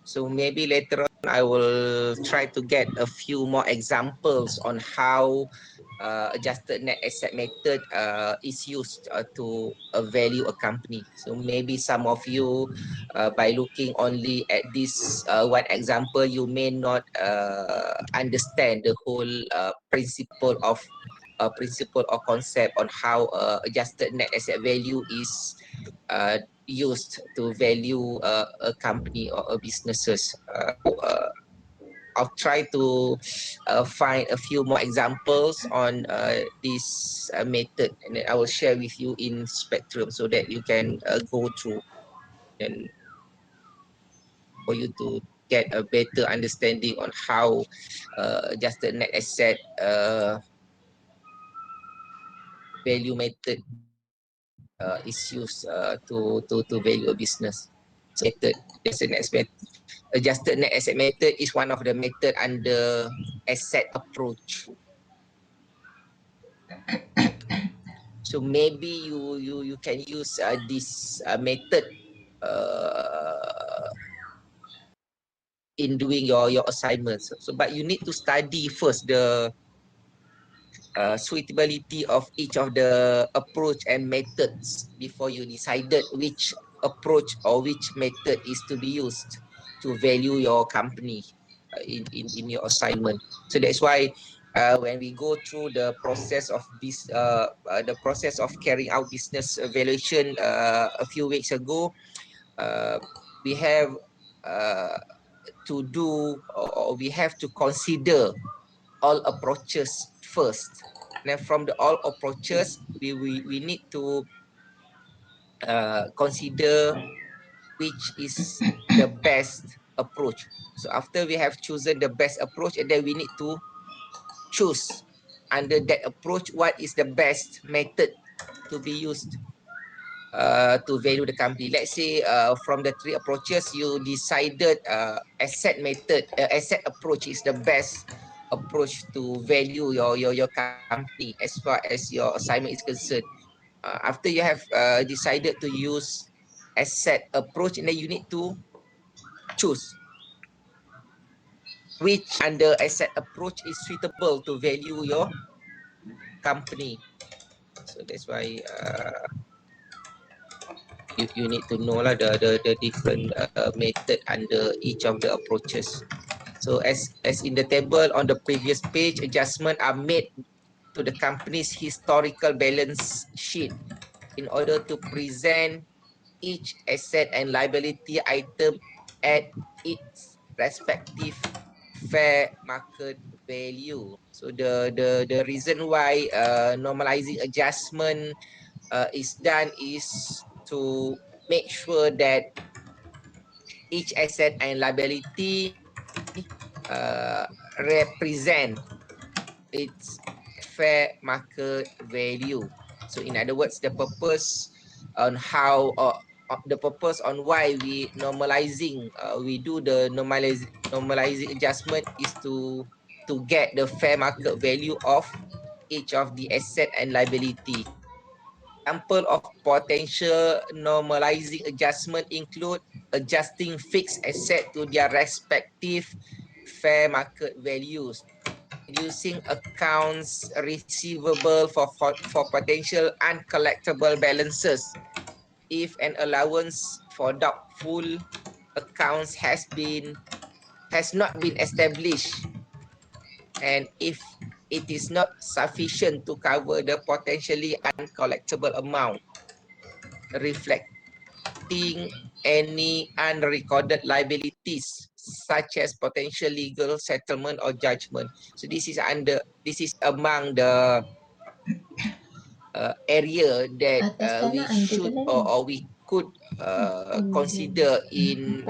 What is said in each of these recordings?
So maybe later on I will try to get a few more examples on how adjusted net asset method is used to value a company. So maybe some of you, by looking only at this one example, you may not understand the whole principle or concept on how adjusted net asset value is used to value a company or a businesses. I'll try to find a few more examples on this method, and then I will share with you in Spectrum so that you can go through and for you to get a better understanding on how adjusted net asset value method is used to value a business. Method, adjusted net asset method is one of the method under asset approach. So maybe you can use this method in doing your assignments. So, but you need to study first the suitability of each of the approach and methods before you decided which approach or which method is to be used to value your company in your assignment. So that's why when we go through the process of this the process of carrying out business evaluation a few weeks ago, we have to do, or we have to consider all approaches first. Then from the all approaches, we need to consider which is the best approach. So after we have chosen the best approach, and then we need to choose under that approach what is the best method to be used to value the company. Let's say from the three approaches, you decided asset method, asset approach is the best approach to value your company as far as your assignment is concerned. After you have decided to use asset approach, and then you need to choose which under asset approach is suitable to value your company. So that's why you need to know lah the different method under each of the approaches. So as in the table on the previous page, adjustment are made to the company's historical balance sheet in order to present each asset and liability item at its respective fair market value. So the reason why normalizing adjustment is done is to make sure that each asset and liability represent its fair market value. So in other words, the purpose on how the purpose on why we normalizing we do the normalizing adjustment is to get the fair market value of each of the asset and liability. Example of potential normalizing adjustment include adjusting fixed asset to their respective fair market values, reducing accounts receivable for potential uncollectible balances if an allowance for doubtful accounts has not been established, and if it is not sufficient to cover the potentially uncollectible amount, reflecting any unrecorded liabilities such as potential legal settlement or judgment. So this is among the area that we should or we could consider in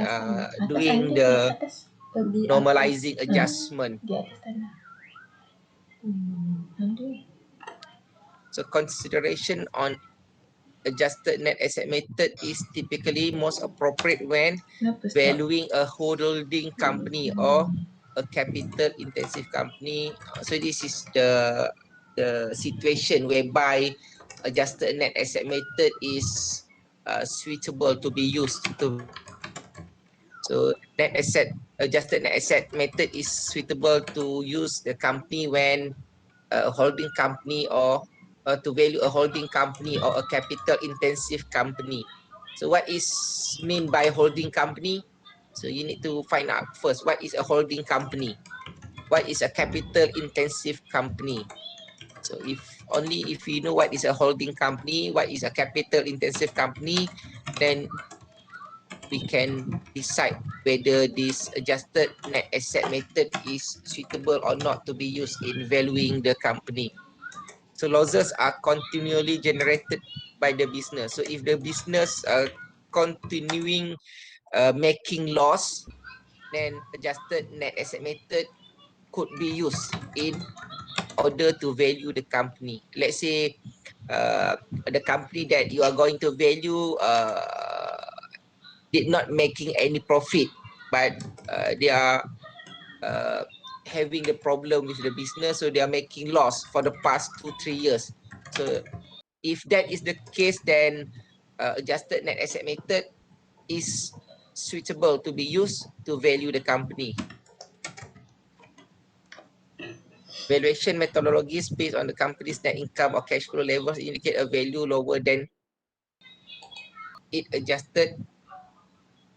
doing the normalizing adjustment. So consideration on adjusted net asset method is typically most appropriate when valuing a holding company or a capital intensive company. So this is the situation whereby adjusted net asset method is suitable to be used to So adjusted net asset method is suitable to use the company when a holding company or to value a holding company or a capital intensive company. So what is mean by holding company? So you need to find out first, what is a holding company? What is a capital intensive company? So if we know what is a holding company, what is a capital intensive company, then we can decide whether this adjusted net asset method is suitable or not to be used in valuing the company. So losses are continually generated by the business. So if the business continuing making loss, then adjusted net asset method could be used in order to value the company. Let's say the company that you are going to value did not making any profit, but they are uh, having the problem with the business, so they are making loss for the past 2-3 years. So if that is the case, then adjusted net asset method is suitable to be used to value the company. Valuation methodologies based on the company's net income or cash flow levels indicate a value lower than it adjusted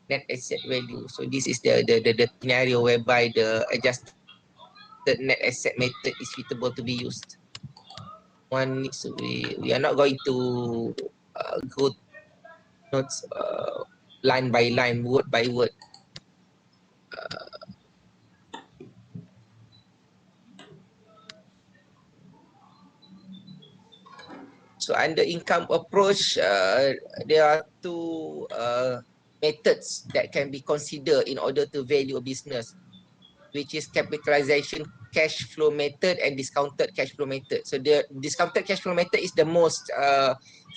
net asset value. So this is the scenario whereby the adjusted net asset method is suitable to be used. One needs to be, we are not going to go notes line by line, word by word. So under income approach, there are two methods that can be considered in order to value a business, which is capitalization cash flow method and discounted cash flow method. So the discounted cash flow method is the most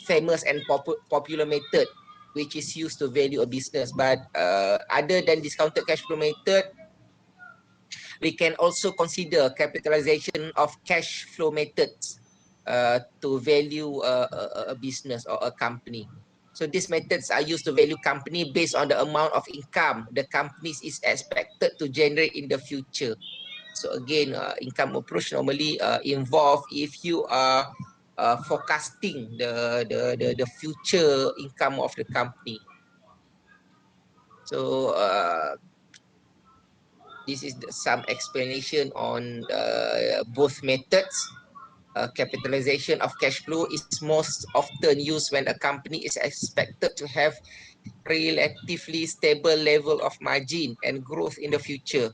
famous and popular method which is used to value a business. But other than discounted cash flow method, we can also consider capitalization of cash flow methods to value a business or a company. So these methods are used to value company based on the amount of income the company is expected to generate in the future. So again, income approach normally involve if you are forecasting the future income of the company. So this is some explanation on both methods. Capitalization of cash flow is most often used when a company is expected to have relatively stable level of margin and growth in the future.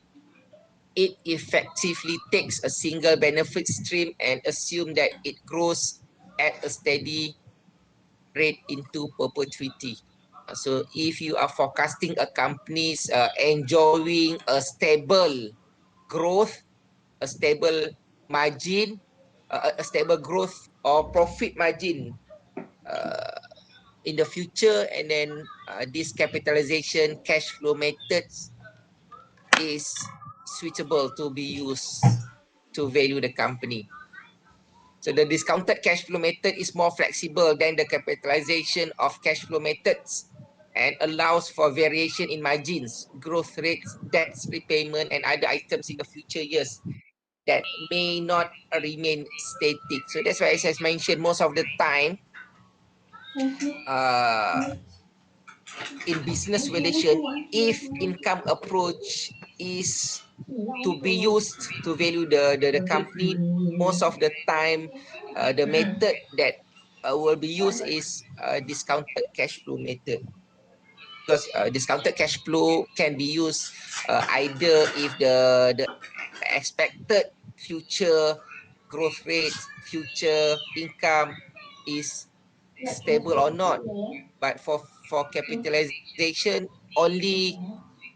It effectively takes a single benefit stream and assume that it grows at a steady rate into perpetuity. So if you are forecasting a company's enjoying a stable growth, a stable margin, a stable growth or profit margin uh, in the future, and then this capitalization cash flow methods is suitable to be used to value the company. So the discounted cash flow method is more flexible than the capitalization of cash flow methods and allows for variation in margins, growth rates, debts repayment, and other items in the future years that may not remain static. So that's why, as I mentioned, most of the time, in business relation, if income approach is to be used to value the company, most of the time, the method that will be used is discounted cash flow method. Because discounted cash flow can be used either if the expected future growth rates, future income is stable or not. But for capitalization, only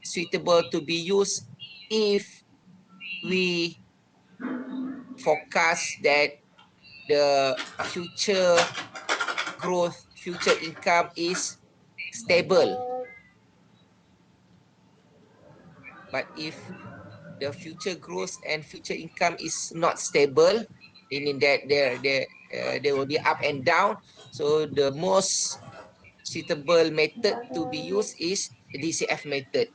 suitable to be used if we forecast that the future growth, future income is stable. But if the future growth and future income is not stable, meaning that there will be up and down. So the most suitable method to be used is Dcf method.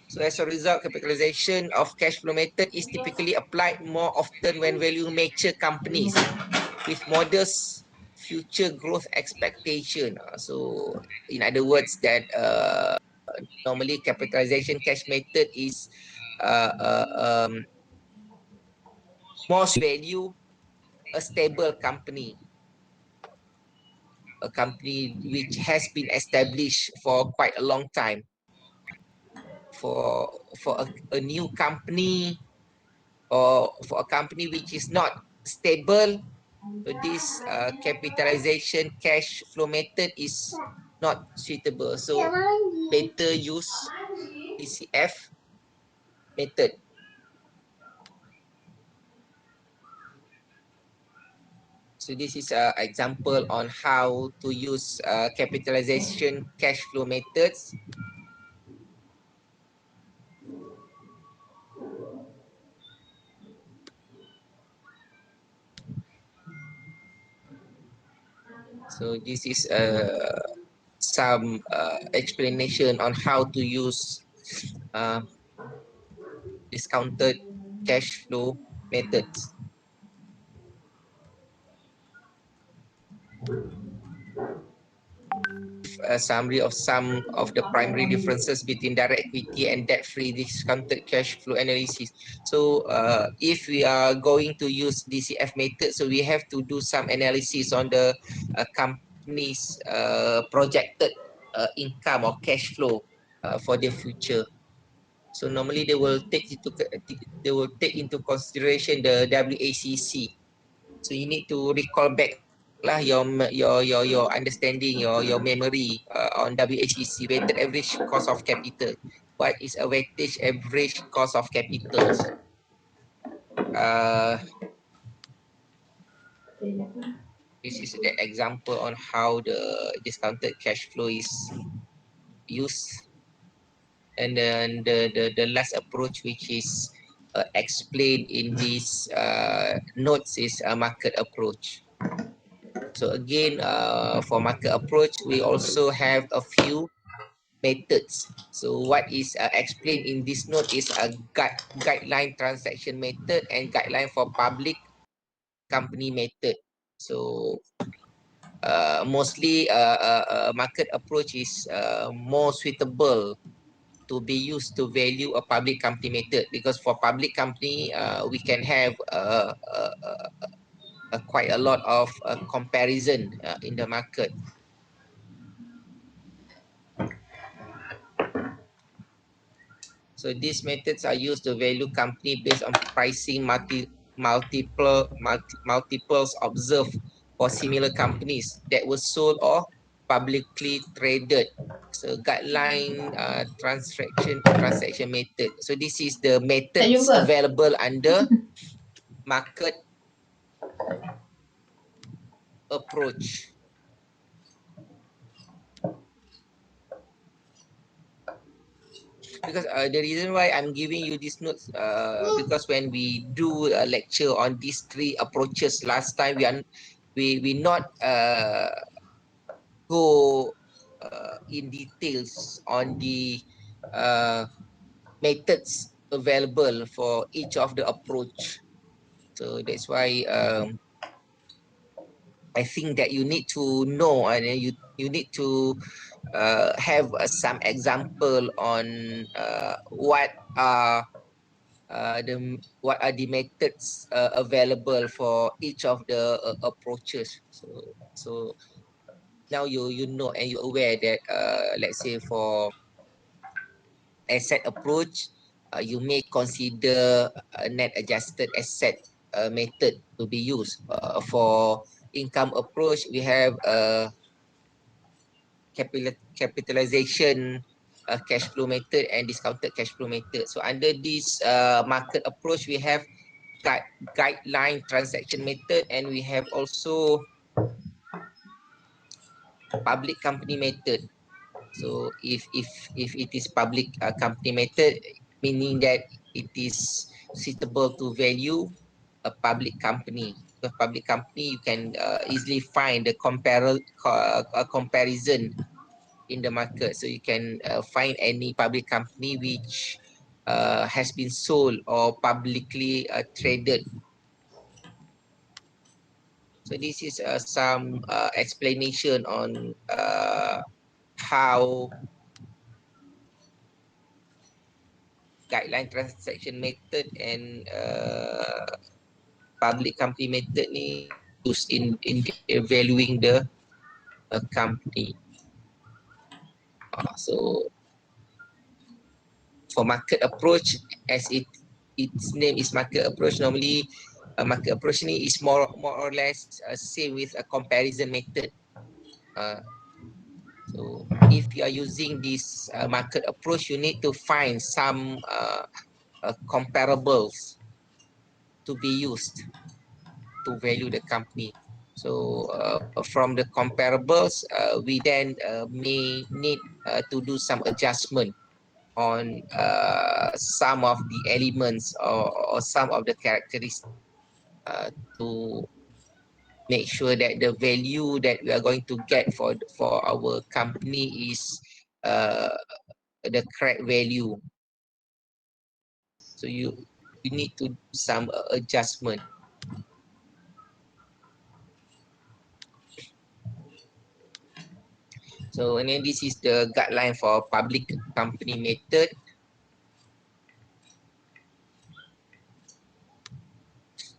So as a result, capitalization of cash flow method is typically applied more often when value mature companies with modest future growth expectation. So in other words, that normally capitalization cash method is uh, uh, um, most value a stable company, a company which has been established for quite a long time. For a new company, or for a company which is not stable, so this capitalization cash flow method is not suitable. So better use Dcf method. So this is an example on how to use capitalization cash flow methods. So this is some explanation on how to use uh, discounted cash flow methods. A summary of some of the primary differences between direct equity and debt-free discounted cash flow analysis. So if we are going to use DCF method, so we have to do some analysis on the company's projected income or cash flow for the future. So normally they will take into consideration the WACC. So you need to recall back lah your understanding, your memory on WACC, weighted average cost of capital. What is a weighted average cost of capital? Uh, this is the example on how the discounted cash flow is used. And then the last approach, which is explained in these notes, is a market approach. So again, for market approach, we also have a few methods. So what is explained in this note is a guideline transaction method and guideline for public company method. So mostly market approach is more suitable to be used to value a public company method, because for public company we can have quite a lot of comparison in the market. So these methods are used to value company based on pricing multiples observed for similar companies that were sold or publicly traded. So guideline transaction method. So this is the methods available under market approach. Because the reason why I'm giving you these notes, because when we do a lecture on these three approaches last time, we not go in details on the uh, methods available for each of the approach. So that's why I think that you need to know, and you need to have some example on what are the methods available for each of the approaches. So now you know and you're aware that let's say for asset approach, you may consider a net adjusted asset method to be used. For income approach, we have a capitalization cash flow method and discounted cash flow method. So under this market approach, we have guideline transaction method, and we have also public company method. So if it is public company method, meaning that it is suitable to value a public company. Because public company, you can easily find a comparison in the market. So you can find any public company which has been sold or publicly traded. So this is some explanation on how guideline transaction method and public company method ni used in valuing the company. So for market approach, as its name is market approach, normally market approach ni is more or less same with a comparison method. So if you are using this market approach, you need to find some comparables to be used to value the company. So from the comparables, we then may need to do some adjustment on some of the elements or some of the characteristics to make sure that the value that we are going to get for our company is the correct value. So you need to do some adjustment. So and then this is the guideline for public company method.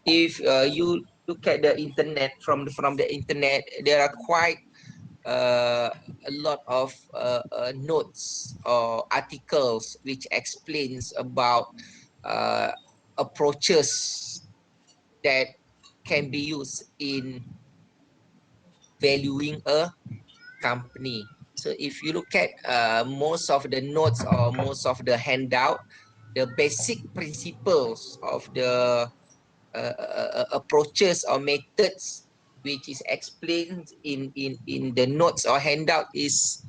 If you look at the internet, from the internet, there are quite a lot of notes or articles which explains about approaches that can be used in valuing a company. So if you look at most of the notes or most of the handout, the basic principles of the approaches or methods which is explained in the notes or handout is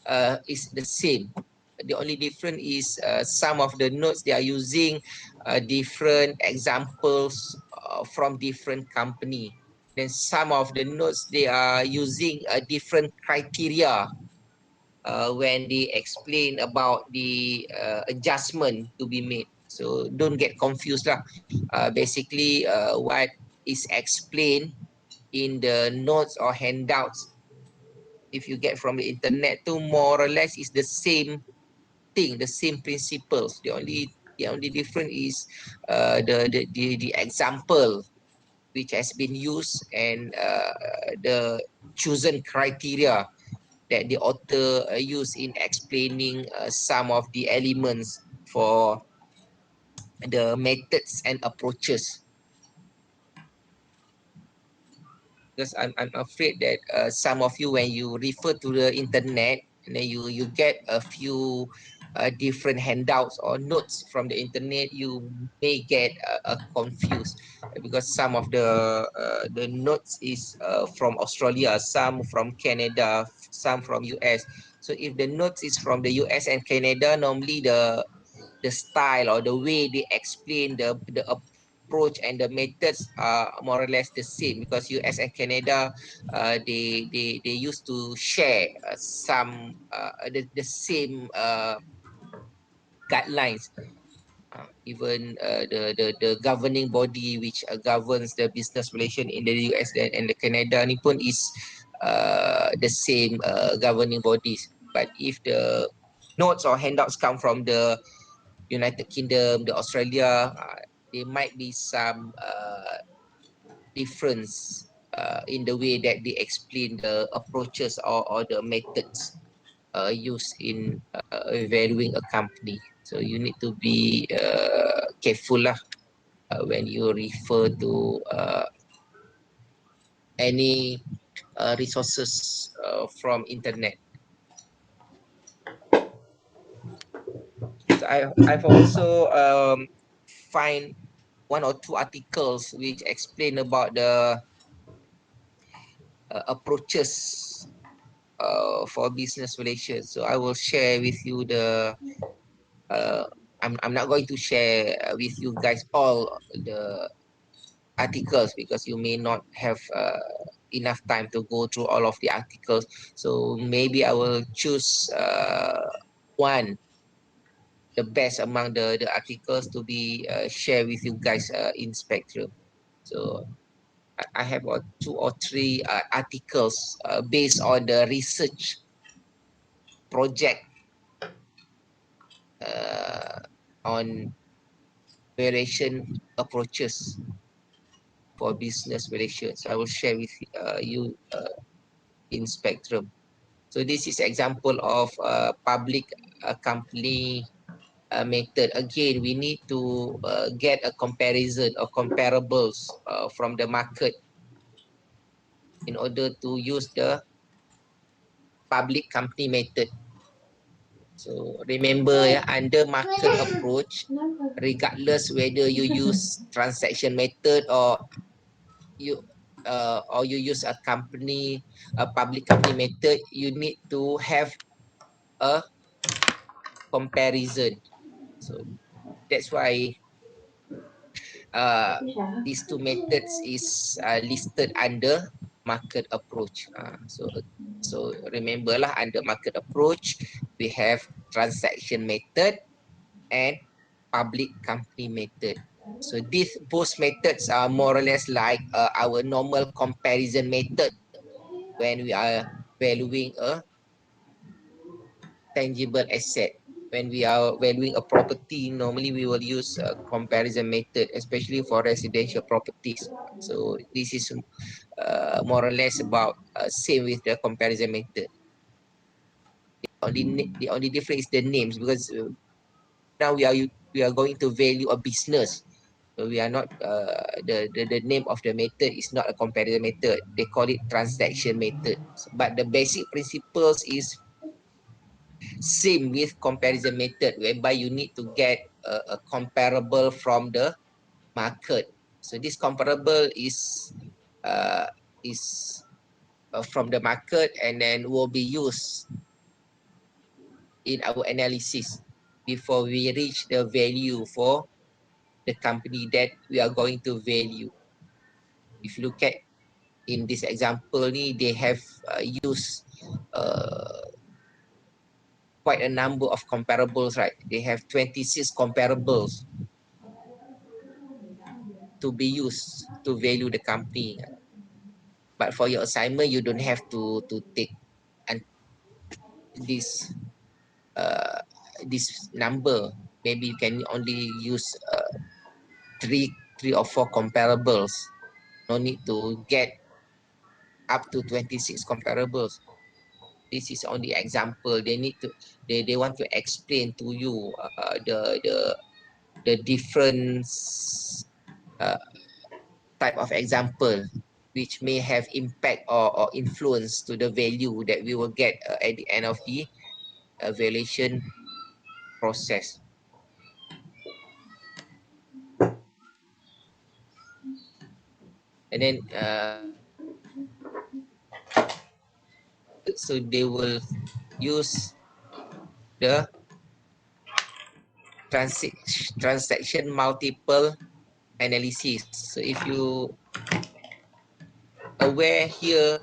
the same. The only difference is some of the notes they are using different examples from different company. Then some of the notes they are using a different criteria when they explain about the adjustment to be made. So don't get confused lah. Basically, what is explained in the notes or handouts, if you get from the internet, to more or less is the same thing, the same principles. The only difference is the example which has been used and the chosen criteria that the author used in explaining some of the elements for the methods and approaches. Because I'm afraid that some of you, when you refer to the internet, and then you get a few different handouts or notes from the internet, you may get confused because some of the notes is from Australia, some from Canada, some from US. So if the notes is from the US and Canada, normally the style or the way they explain the approach and the methods are more or less the same, because US and Canada they used to share some the same guidelines. Even the governing body which governs the business relation in the US and the Canada ni pun is the same governing bodies. But if the notes or handouts come from the United Kingdom, the Australia, there might be some difference in the way that they explain the approaches or the methods used in valuing a company. So you need to be careful lah when you refer to any resources from internet. So I've also find one or two articles which explain about the approaches for business relations. So I will share with you the. I'm not going to share with you guys all the articles because you may not have enough time to go through all of the articles. So maybe I will choose one, the best among the articles to be shared with you guys in Spectrum. So I have 2 or 3 articles based on the research project on valuation approaches for business valuation. So I will share with you in Spectrum. So this is example of public company method. Again, we need to get a comparison or comparables from the market in order to use the public company method. So remember, under market approach, regardless whether you use transaction method you or you use a public company method, you need to have a comparison. So that's why these 2 methods is listed under market approach. So remember lah, under market approach, we have transaction method and public company method. So these both methods are more or less like our normal comparison method when we are valuing a tangible asset. When we are valuing a property, normally we will use a comparison method, especially for residential properties. So this is more or less about same with the comparison method. The only difference is the names, because now we are going to value a business. So we are not the name of the method is not a comparison method. They call it transaction method. But the basic principles is same with comparison method, whereby you need to get a comparable from the market. So this comparable uh, is from the market, and then will be used in our analysis before we reach the value for the company that we are going to value. If you look at in this example, they have used quite a number of comparables, right? They have 26 comparables to be used to value the company. But for your assignment, you don't have to take this uh, this number. Maybe you can only use three or four comparables. No need to get up to 26 comparables. This is only example. They want to explain to you the different uh, type of example which may have impact or influence to the value that we will get at the end of the valuation process. And then so they will use the transaction multiple analysis. So if you aware here,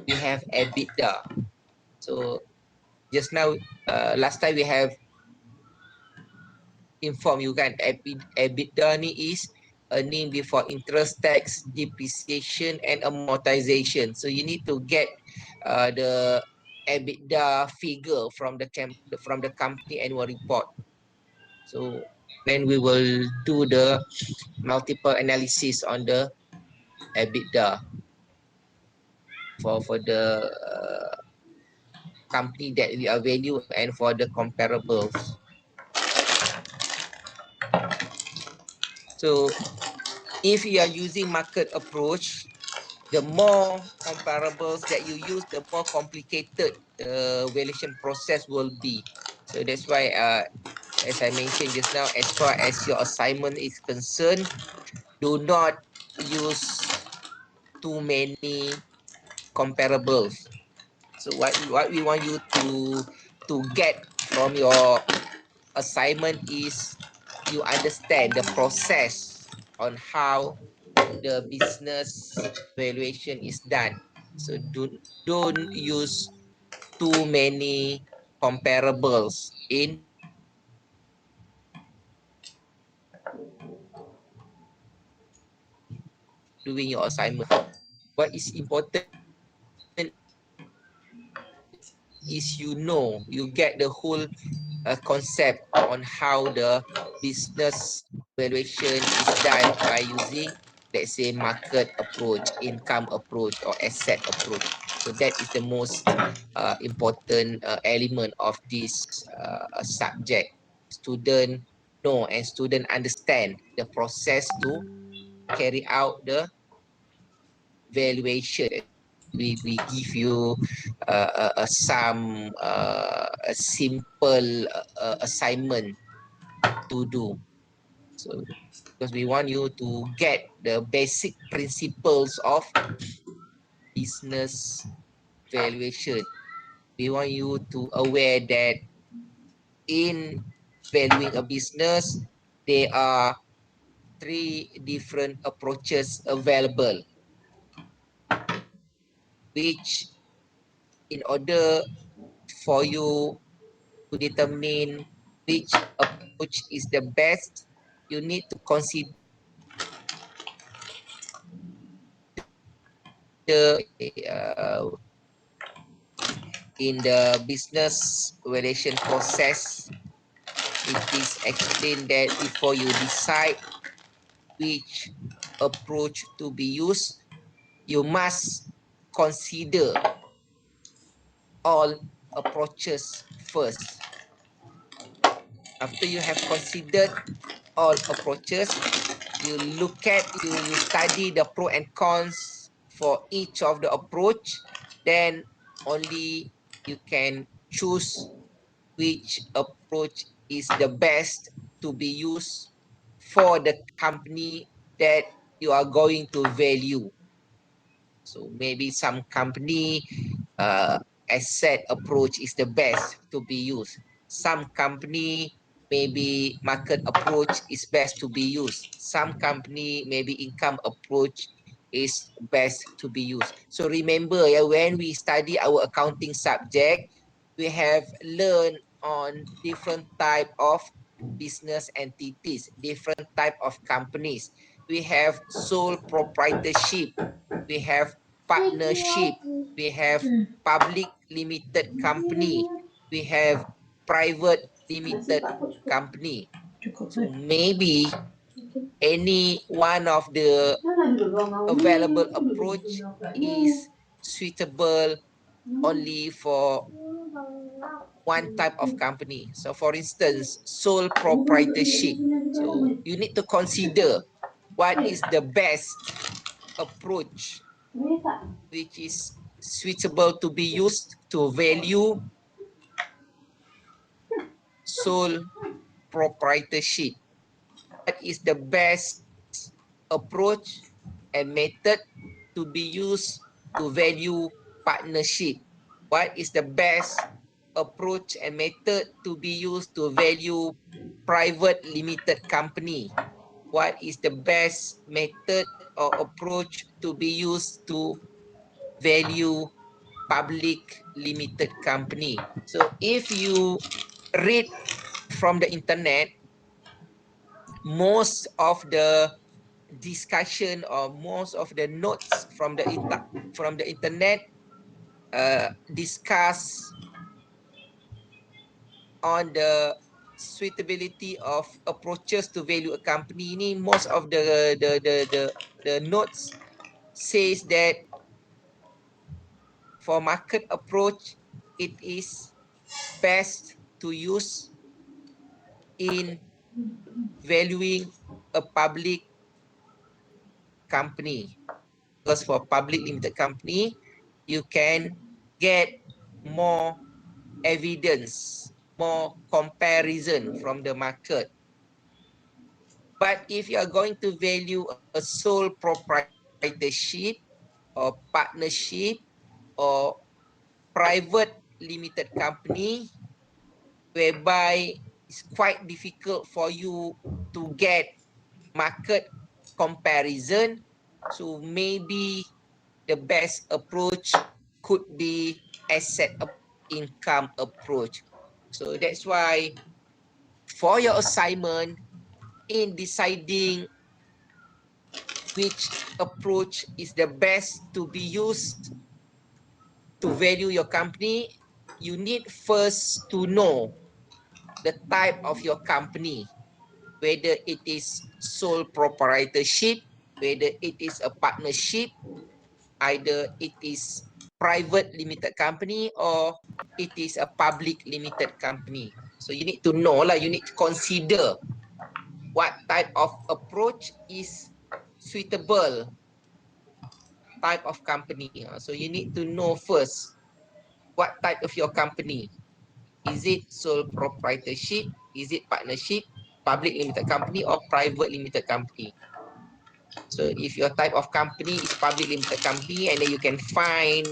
we have EBITDA. So just now, last time we have informed you kan, EBITDA ni is earning before interest, tax, depreciation and amortization. So you need to get the EBITDA figure from the company annual report. So then we will do the multiple analysis on the EBITDA for the company that we are value and for the comparables. So if you are using market approach, the more comparables that you use, the more complicated the valuation process will be. So that's why, as I mentioned just now, as far as your assignment is concerned, do not use too many comparables. So what we want you to get from your assignment is you understand the process on how the business valuation is done. So don't use too many comparables in doing your assignment. What is important is you get the whole concept on how the business valuation is done by using, let's say, market approach, income approach, or asset approach. So that is the most important element of this subject. Student know and student understand the process to carry out the valuation. We give you some a simple assignment to do. So because we want you to get the basic principles of business valuation. We want you to aware that in valuing a business, there are three different approaches available, which in order for you to determine which approach is the best, you need to consider in the business valuation process, it is explained that before you decide which approach to be used, you must consider all approaches first. After you have considered all approaches, you study the pro and cons for each of the approach, then only you can choose which approach is the best to be used for the company that you are going to value. So maybe some company uh, asset approach is the best to be used. Some company maybe market approach is best to be used. Some company maybe income approach is best to be used. So remember, when we study our accounting subject, we have learned on different type of business entities, different type of companies. We have sole proprietorship, we have partnership, we have public limited company, we have private limited company. So maybe any one of the available approach is suitable only for one type of company. So for instance, sole proprietorship. So you need to consider what is the best approach which is suitable to be used to value sole proprietorship. What is the best approach and method to be used to value partnership? What is the best approach and method to be used to value private limited company? What is the best method or approach to be used to value public limited company? So if you read from the internet, most of the discussion or most of the notes from the internet discuss on the suitability of approaches to value a company. Ini most of the notes says that for market approach, it is best to use in valuing a public company, because for public limited company, you can get more evidence, more comparison from the market. But if you are going to value a sole proprietorship or partnership or private limited company, whereby it's quite difficult for you to get market comparison, so maybe the best approach could be asset income approach. So that's why for your assignment, in deciding which approach is the best to be used to value your company, you need first to know the type of your company, whether it is sole proprietorship, whether it is a partnership, either it is private limited company or it is a public limited company. So you need to know lah, you need to consider what type of approach is suitable type of company. So you need to know first what type of your company. Is it sole proprietorship? Is it partnership, public limited company or private limited company? So if your type of company is public limited company and then you can find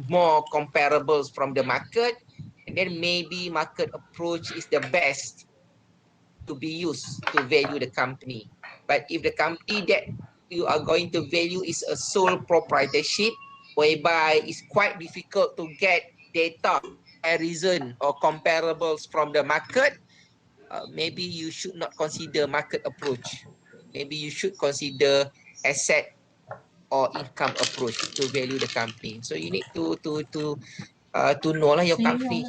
more comparables from the market, and then maybe market approach is the best to be used to value the company. But if the company that you are going to value is a sole proprietorship, whereby it's quite difficult to get data, comparison or comparables from the market, maybe you should not consider market approach. Maybe you should consider asset or income approach to value the company. So you need to know lah your company,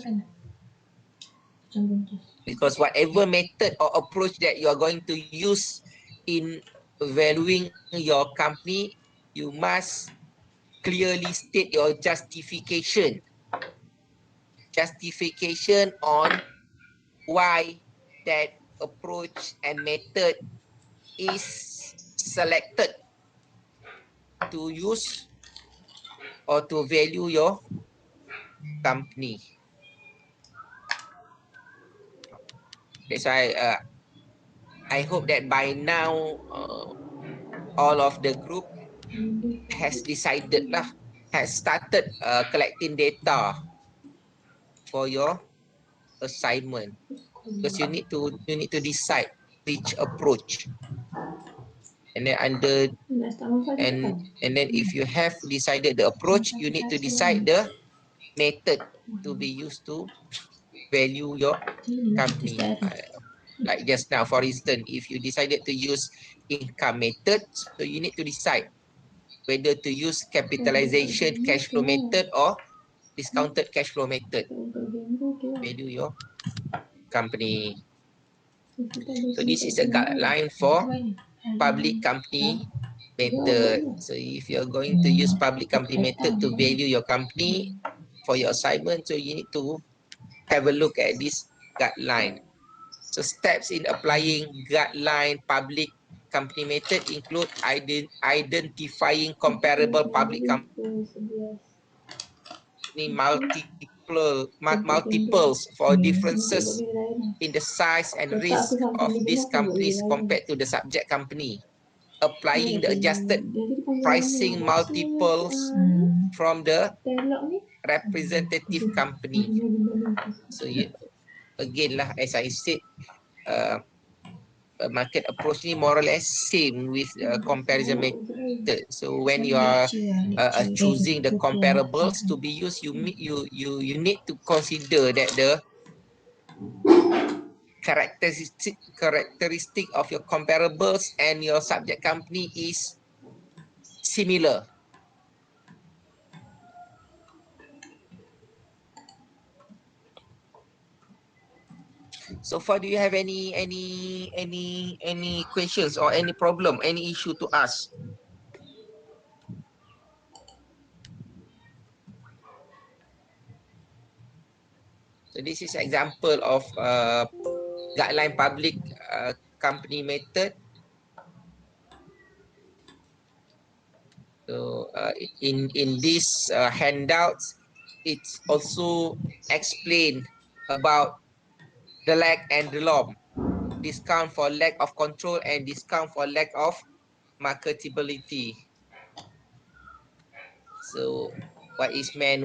because whatever method or approach that you are going to use in valuing your company, you must clearly state your justification on why that approach and method is selected to use or to value your company. That's why I hope that by now all of the group has decided lah, has started collecting data for your assignment, because you need to decide which approach, and then and then if you have decided the approach, you need to decide the method to be used to value your company. Like just now, for instance, if you decided to use income method, so you need to decide whether to use capitalization cash flow method or discounted cash flow method value your company. So this is a guideline for public company method. So if you're going to use public company method to value your company for your assignment, so you need to have a look at this guideline. So steps in applying guideline public company method include identifying comparable public company multiples for differences in the size and risk of these companies compared to the subject company, applying the adjusted pricing multiples from the representative company. So again lah, as I said, market approach ni more or less same with comparison method. So when you are choosing the comparables to be used, you need to consider that the characteristic of your comparables and your subject company is similar. So far, do you have any questions or any problem, any issue to ask? So this is example of guideline public company method. So in these handouts, it's also explained about the lag and the LOM, discount for lack of control and discount for lack of marketability. So what is meant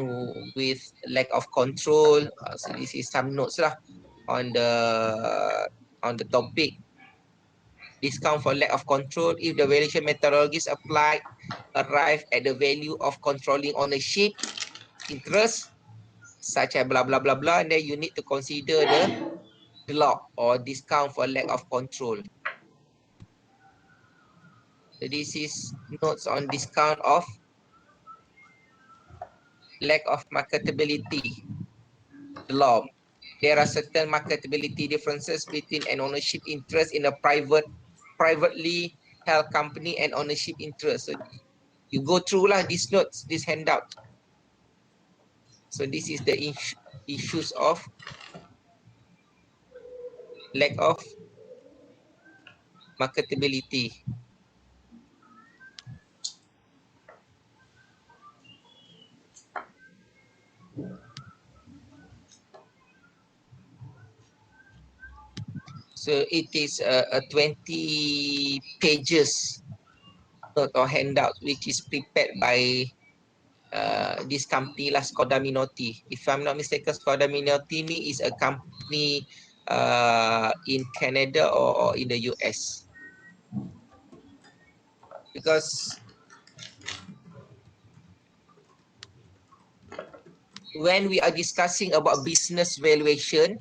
with lack of control? So this is some notes lah on the topic. discount for lack of control. If the valuation methodologies applied arrive at the value of controlling ownership interest, such as blah blah blah blah, and then you need to consider the lock or discount for lack of control. So this is notes on discount of lack of marketability. The law. There are certain marketability differences between an ownership interest in a privately held company and ownership interest. So you go through lah these notes, this handout. So this is the issues of lack of marketability. So it is a 20 pages note or handout which is prepared by this company lah, Skoda Minotti. If I'm not mistaken, Skoda Minotti is a company in Canada or in the US. Because when we are discussing about business valuation,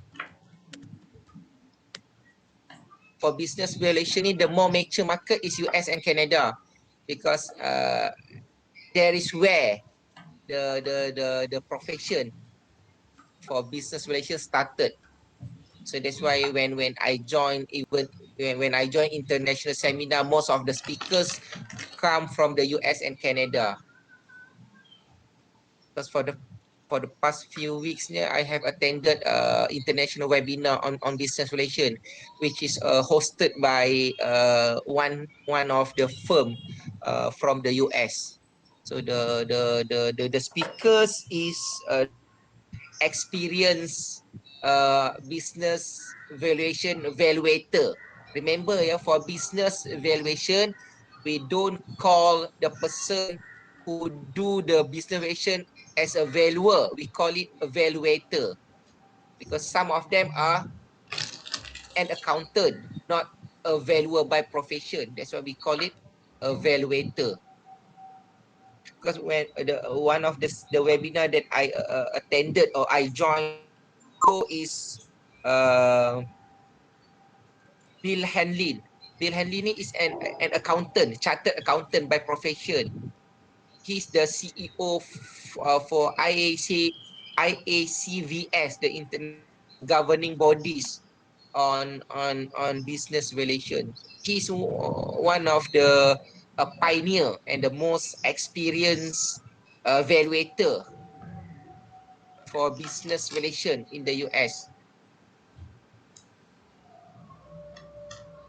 for business valuation, the more mature market is US and Canada, because there is where the profession for business valuation started. So that's why when I joined, even when I joined international seminar, most of the speakers come from the US and Canada. Because for the past few weeks, I have attended international webinar on business relation, which is hosted by one of the firm from the US. So the speakers is experienced business valuation valuator. Remember, for business valuation, we don't call the person who do the business valuation as a valuer. We call it a valuator, because some of them are an accountant, not a valuer by profession. That's why we call it a valuator. Because when one of the webinar that I attended or I joined is Bill Hanlin. Bill Hanlin is an accountant, chartered accountant by profession. He's the CEO for IACVS, the international governing bodies on business relations. He's one of the pioneer and the most experienced evaluator for business relation in the US.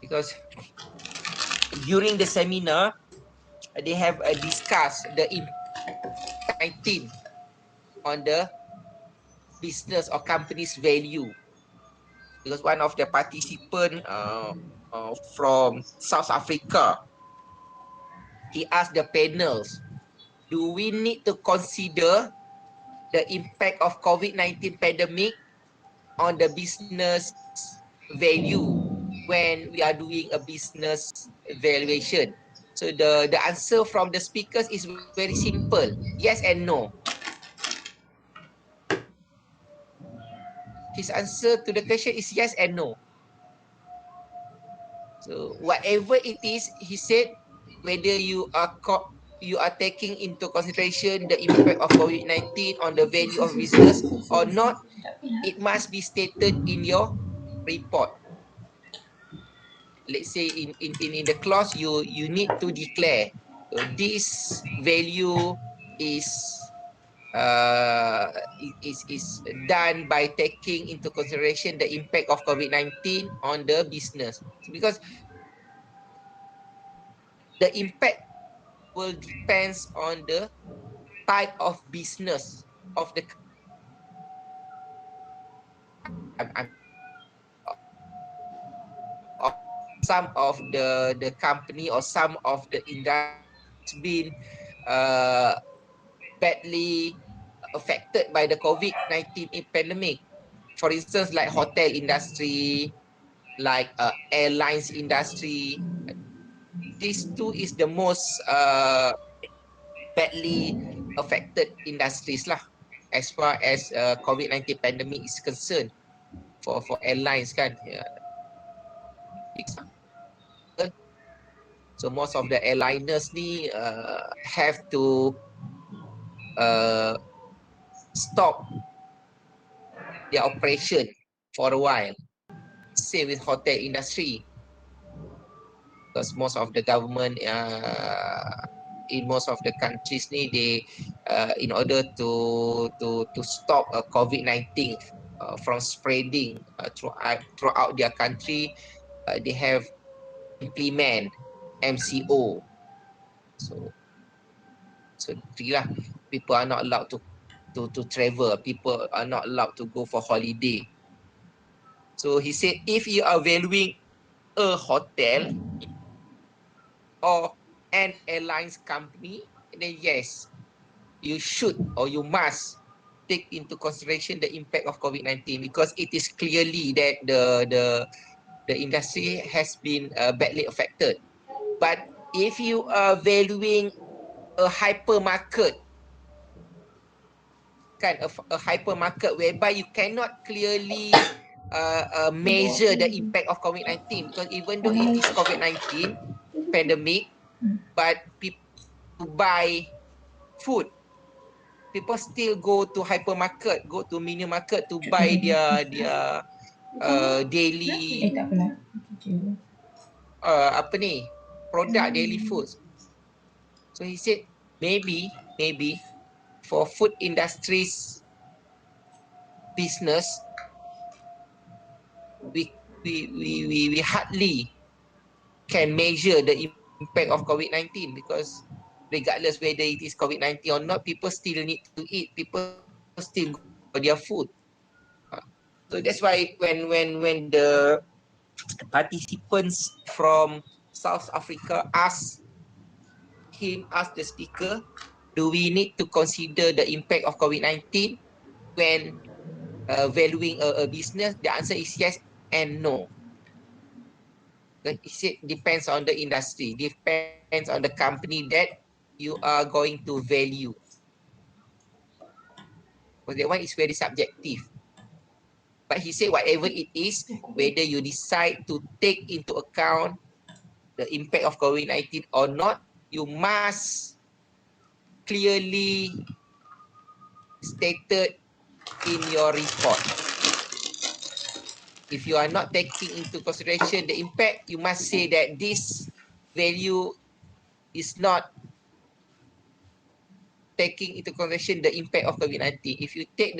Because during the seminar, they have discussed the impact 19 on the business or company's value. Because one of the participants from South Africa, he asked the panels, do we need to consider the impact of COVID-19 pandemic on the business value when we are doing a business valuation? So the answer from the speakers is very simple. Yes and no. His answer to the question is yes and no. So whatever it is, he said, whether you are taking into consideration the impact of COVID-19 on the value of business or not, it must be stated in your report. Let's say in the clause, you need to declare this value is done by taking into consideration the impact of COVID-19 on the business. Because the impact will depends on the type of business of the some of the company or some of the industry been badly affected by the COVID-19 pandemic. For instance, like hotel industry, like airlines industry. These two is the most badly affected industries lah, as far as COVID-19 pandemic is concerned for airlines kan. So most of the airliners ni have to stop their operation for a while. Same with hotel industry, because most of the government in most of the countries ni, they in order to stop COVID-19 from spreading throughout their country, they have implement MCO. So lah, people are not allowed to travel. People are not allowed to go for holiday. So he said, if you are valuing a hotel or an airlines company, then yes, you should or you must take into consideration the impact of COVID-19, because it is clearly that the industry has been badly affected. But if you are valuing a hypermarket, kan, a hypermarket whereby you cannot clearly measure the impact of COVID-19, because even though it is COVID-19 pandemic, but people buy food, people still go to hypermarket, go to mini market to buy their daily apa ni, product, daily foods. So he said maybe for food industries business, we hardly can measure the impact of COVID-19, because regardless whether it is COVID-19 or not, people still need to eat, people still go for their food. So that's why when the participants from South Africa ask the speaker, do we need to consider the impact of COVID-19 when valuing a business? The answer is yes and no. It depends on the industry, depends on the company that you are going to value. Because that one is very subjective. But he said whatever it is, whether you decide to take into account the impact of COVID-19 or not, you must clearly stated in your report. If you are not taking into consideration the impact, you must say that this value is not taking into consideration the impact of COVID-19. If you take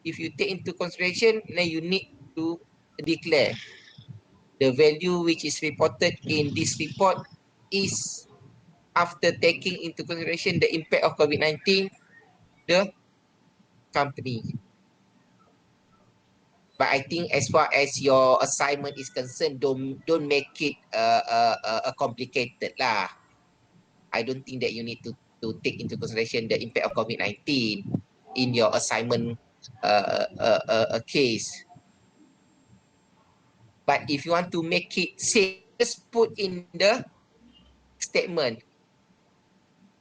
if you take into consideration, then you need to declare the value which is reported in this report is after taking into consideration the impact of COVID-19, the company. But I think as far as your assignment is concerned, don't make it complicated lah. I don't think that you need to take into consideration the impact of COVID-19 in your assignment case. But if you want to make it safe, just put in the statement,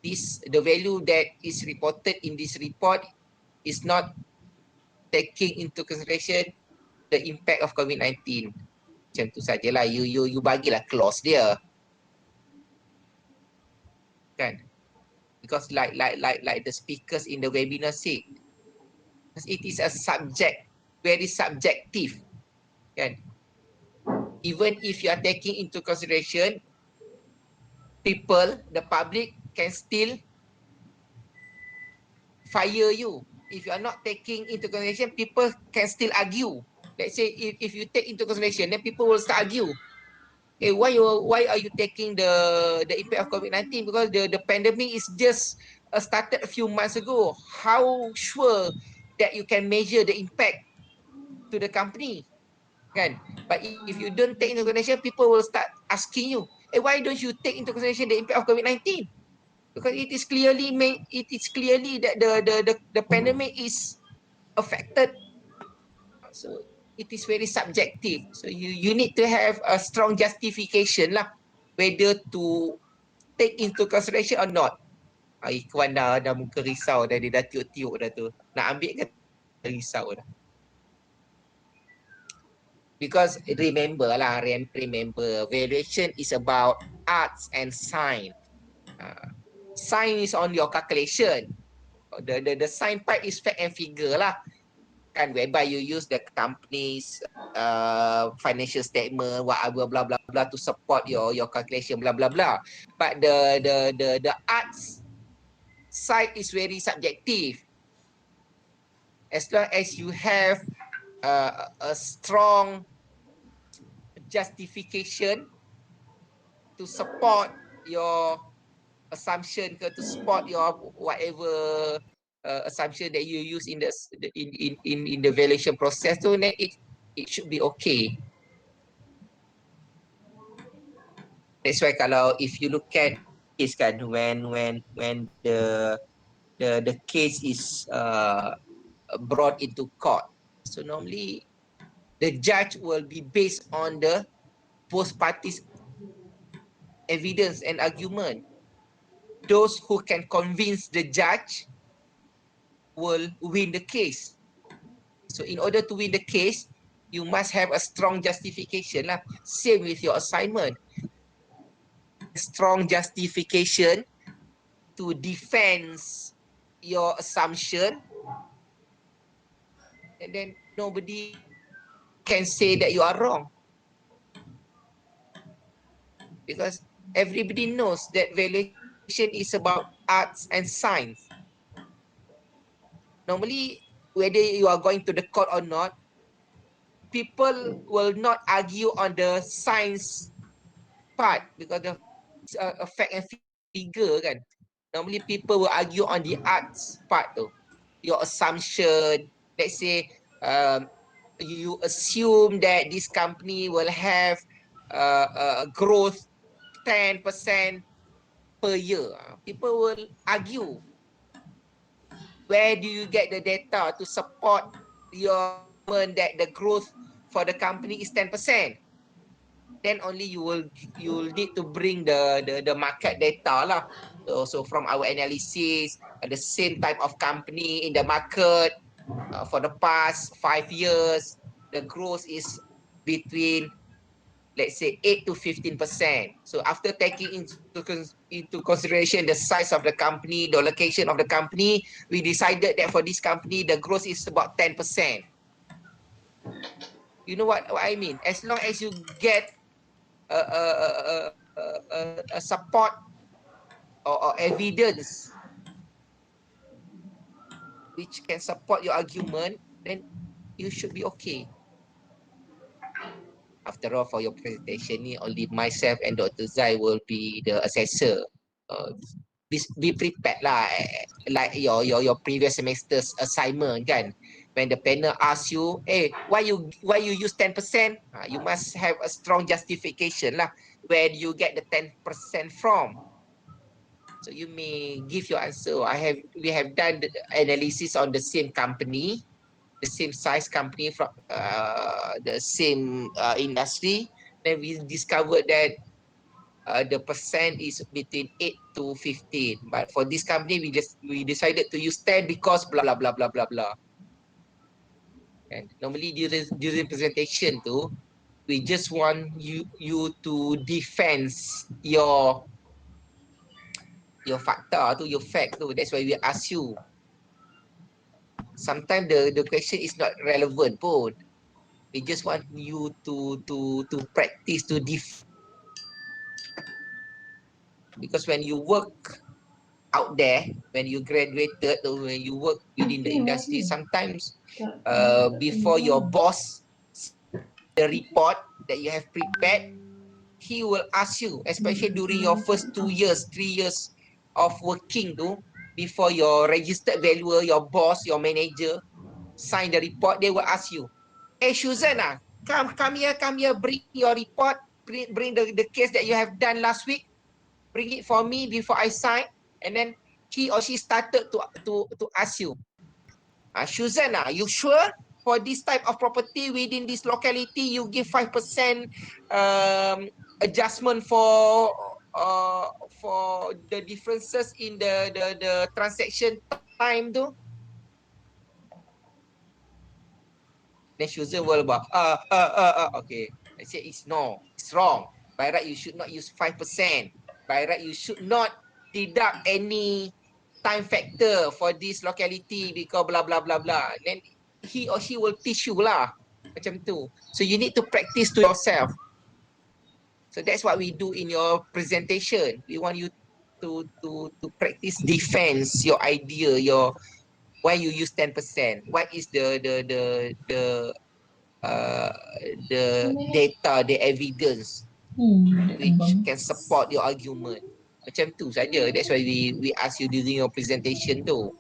the value that is reported in this report is not taking into consideration the impact of COVID-19. Macam tu sajalah, you bagilah clause dia. Kan? Because like the speakers in the webinar said, it is a very subjective. Kan? Even if you are taking into consideration, the public can still fire you. If you are not taking into consideration, people can still argue. Let's say if you take into consideration, then people will start argue. Hey, why are you taking the impact of COVID-19? Because the pandemic is just started a few months ago. How sure that you can measure the impact to the company? Kan? But if you don't take into consideration, people will start asking you, hey, why don't you take into consideration the impact of COVID-19? Because it is clearly that the pandemic is affected. So it is very subjective. So you need to have a strong justification lah, whether to take into consideration or not. Ikhwan dah muka risau dah, dia dah tiuk-tiuk dah tu. Nak ambil ke risau dah. Because remember valuation is about arts and sign. Sign is on your calculation. The sign part is fact and figure lah. Kan, whereby you use the company's financial statement, whatever, blah blah blah, to support your calculation, blah blah blah. But the arts side is very subjective. As long as you have a strong justification to support your assumption, to support your whatever assumption that you use in the valuation process, so then it should be okay. That's why kalau if you look at case kan, when the case is brought into court, so normally the judge will be based on the both parties evidence and argument. Those who can convince the judge will win the case. So in order to win the case, you must have a strong justification lah. Same with your assignment. Strong justification to defend your assumption, and then nobody can say that you are wrong. Because everybody knows that valuation is about arts and science. Normally, whether you are going to the court or not, people will not argue on the science part, because the fact and figure kan. Normally people will argue on the arts part tu. Your assumption, let's say you assume that this company will have growth 10% per year. People will argue. Where do you get the data to support your argument that the growth for the company is 10%? Then only you will need to bring the market data lah. So from our analysis, the same type of company in the market for the past 5 years, the growth is between, let's say, 8 to 15%. So after taking into consideration the size of the company, the location of the company, we decided that for this company, the growth is about 10%. You know what I mean? As long as you get a support or evidence which can support your argument, then you should be okay. After all, for your presentation ni, only myself and Dr. Zai will be the assessor. Be prepared lah, like your previous semester's assignment kan. When the panel asks you, hey, why you use 10%? You must have a strong justification lah. Where do you get the 10% from? So you may give your answer. We have done the analysis on the same company, the same size company from the same industry. Then we discovered that the percent is between 8 to 15. But for this company, we decided to use 10 because blah blah blah blah blah blah. And normally during presentation too, we just want you to defend your fakta tu, your fact tu. That's why we ask you. Sometimes the question is not relevant pun. We just want you to practice to defend. Because when you work out there, when you graduated, or when you work within the industry, sometimes before your boss the report that you have prepared, he will ask you, especially during your first 2 years, 3 years of working tu, before your registered valuer, your boss, your manager sign the report, they will ask you, hey Susan, come here, bring your report, bring the case that you have done last week, bring it for me before I sign. And then he or she started to ask you, Susan, you sure? for this type of property within this locality, you give 5% adjustment for the differences in the transaction time tu. Then user will about okay. I say it's no, it's wrong. By right, you should not use 5%. By right, you should not deduct any time factor for this locality because blah blah blah blah. Then he or she will teach you lah. Macam tu. So you need to practice to yourself. So that's what we do in your presentation. We want you to practice defense your idea, your why you use 10%. What is the data, the evidence which can support your argument. Macam tu saja. That's why we ask you during your presentation tu.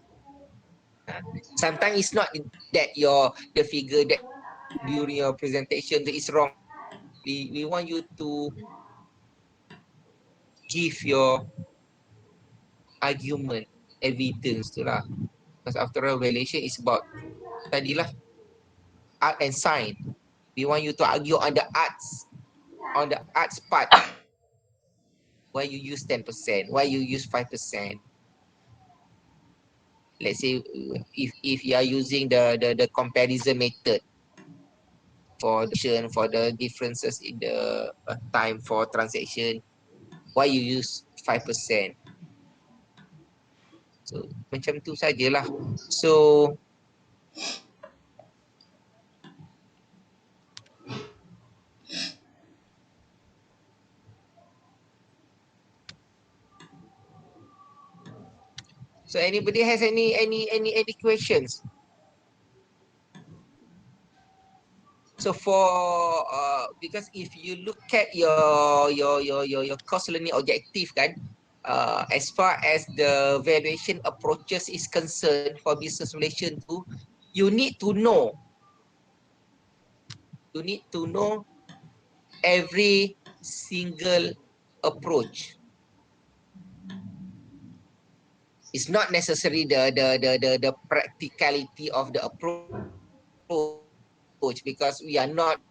Sometimes it's not that the figure that during your presentation is wrong. We want you to give your argument, evidence tu lah. Because after all, valuation is about tadilah art and science. We want you to argue on the arts part. Why you use 10%? Why you use 5%? Let's say if you are using the comparison method for the differences in the time for transaction, why you use 5%? So macam tu sajalah. So anybody has any questions? So for because if you look at your course learning objective kan, as far as the valuation approaches is concerned for business relation tu, you need to know every single approach. It's not necessary the practicality of the approach because we are not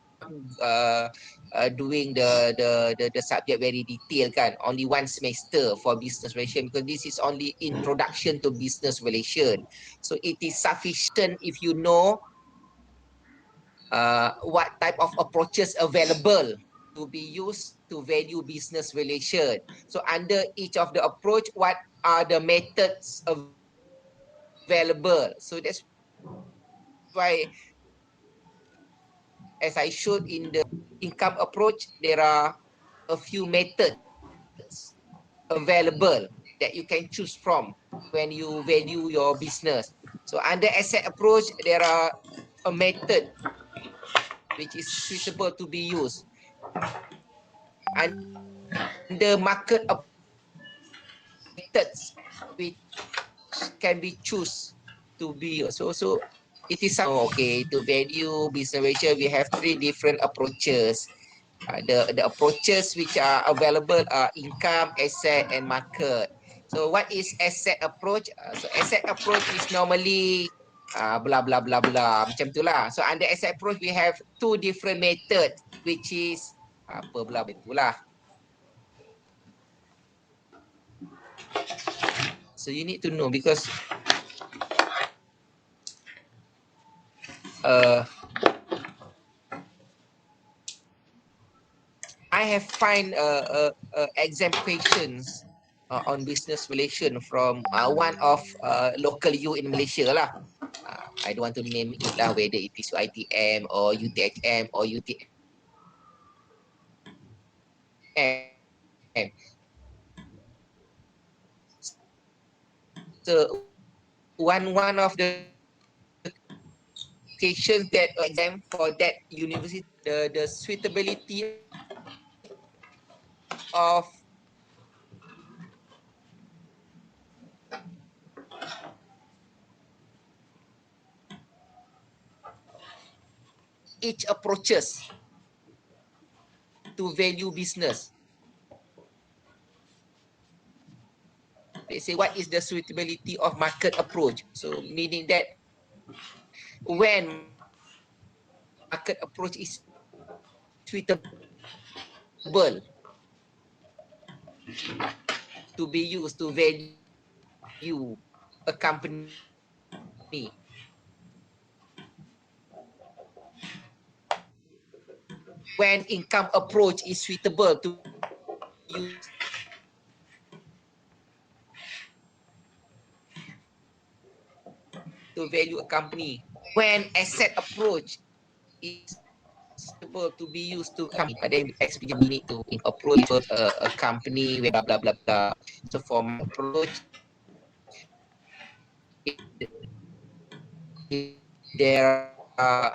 doing the subject very detailed kan. Only one semester for business relation because this is only introduction to business relation. So it is sufficient if you know what type of approaches available to be used to value business relation. So under each of the approach, what are the methods available? So that's why, as I showed in the income approach, there are a few methods available that you can choose from when you value your business. So under asset approach, there are a method which is suitable to be used. Under market approach, there are methods which can be choose to be used. So it is okay to value business ratio. We have three different approaches. The approaches which are available are income, asset, and market. So what is asset approach? So asset approach is normally blah blah blah blah macam itulah. So under asset approach we have two different method which is apa blah itulah. So you need to know because I have find exam questions on business relation from one of local U in Malaysia lah. I don't want to name it lah, whether it is ITM or UTHM or UTM. So one of the questions that exam for that university, the suitability of each approaches to value business. They say what is the suitability of market approach? So meaning that when market approach is suitable to be used to value a company. When income approach is suitable to use to value a company. When asset approach is suitable to be used to company, but then we need to approach a company where blah blah blah. So for my approach, there are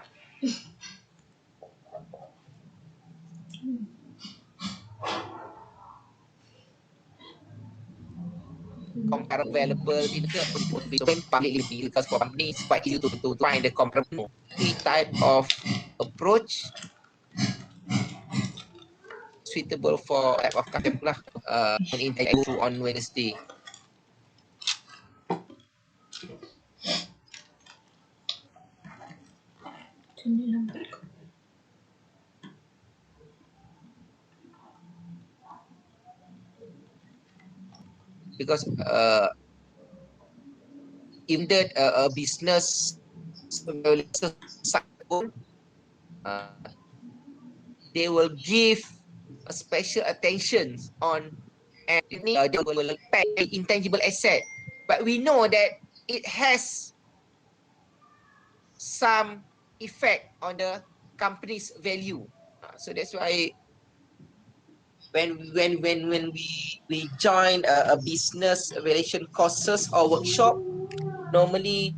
comparable available in the publicly because for companies it's quite easy to find the comparable type of approach suitable for type of content lah. In through on Wednesday. Because in that a business they will give a special attention on and they will pay intangible asset, but we know that it has some effect on the company's value. So that's why when we join a business relation courses or workshop, normally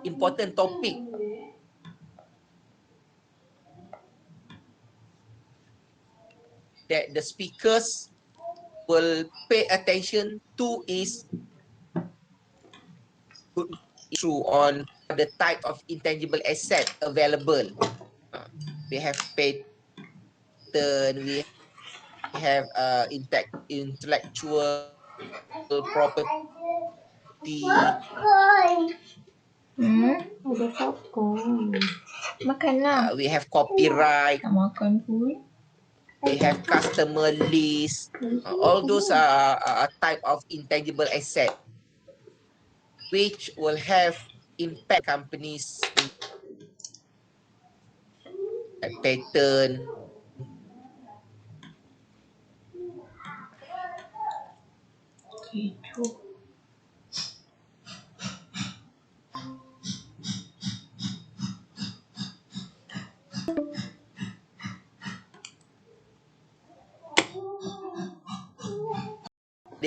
important topic that the speakers will pay attention to is issue on the type of intangible asset available. We have patent, we have intellectual property. Udah popcorn. Makanlah. We have copyright. Tak makan pun. We have customer list. All those are a type of intangible asset which will have impact companies in patent. Gitu.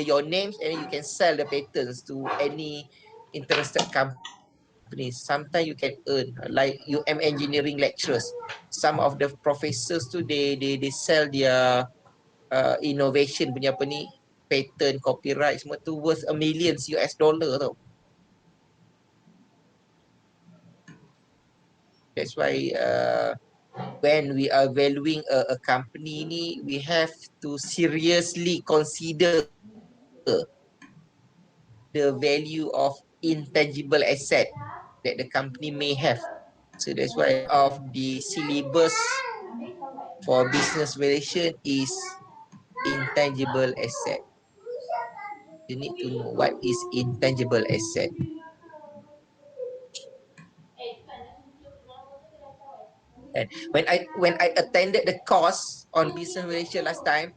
Your names and you can sell the patents to any interested companies. Sometimes you can earn like engineering lecturers. Some of the professors too they sell their innovation punya apa ni patent, copyright semua tu worth a millions US dollar tau. That's why when we are valuing a company ni, we have to seriously consider the value of intangible asset that the company may have. So that's why of the syllabus for business relation is intangible asset. You need to know what is intangible asset. And when I attended the course on business relation last time,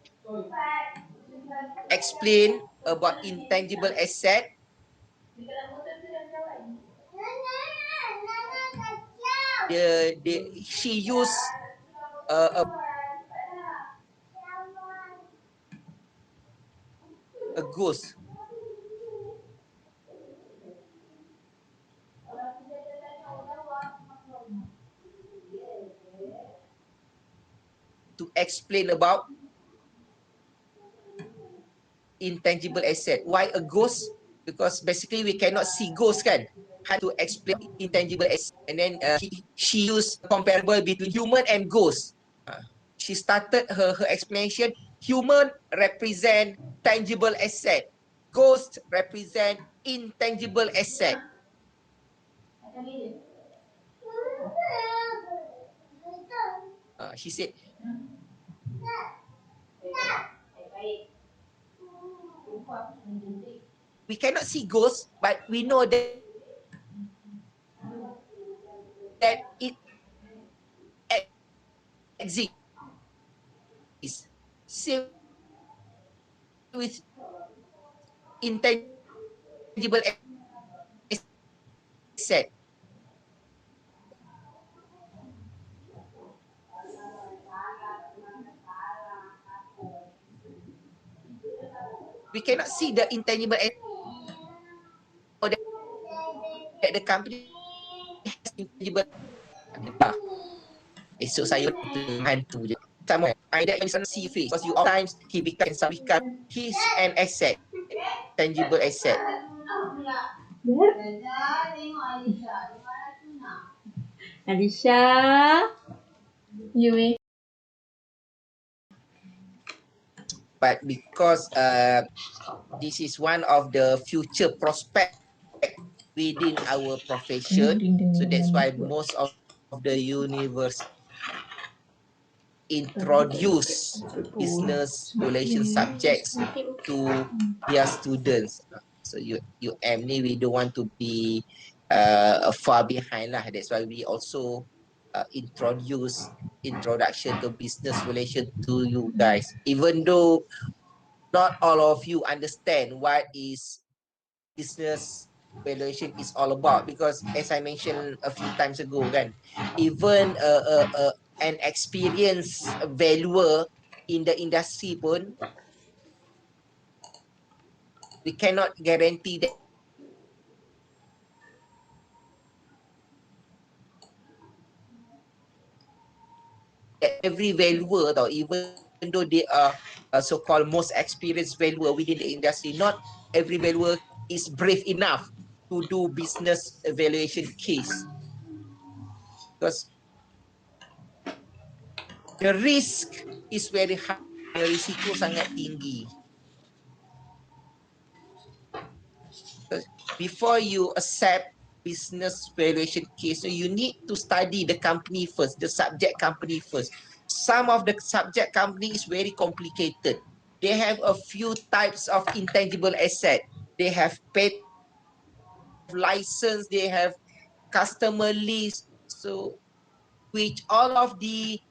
explain about intangible asset. She used a ghost to explain about intangible asset. Why a ghost? Because basically we cannot see ghosts kan. How to explain intangible asset. And then she used comparable between human and ghost. She started her explanation human represent tangible asset, ghost represent intangible asset. She said, we cannot see ghosts, but we know that it exists. Same with intangible asset. We cannot see the intangible asset that the company has intangible. Esok saya hantu je. Sama. That is see face. Because you all times he become his an asset, tangible asset. Alisha, you But because this is one of the future prospect within our profession, so that's why most of the university introduce business relation subjects to their students. So you Ain'ni, we don't want to be far behind lah. That's why we also introduce introduction to business relation to you guys. Even though not all of you understand what is business valuation is all about, because as I mentioned a few times ago, kan, even an experienced valuer in the industry pun, we cannot guarantee that every valuer, or even though they are so-called most experienced valuer within the industry, not every valuer is brave enough to do business evaluation case, because the risk is very high, risiko sangat tinggi. Before you accept business valuation case, so you need to study the company first, the subject company first. Some of the subject company is very complicated. They have a few types of intangible asset. They have paid license, they have customer list, so which all of the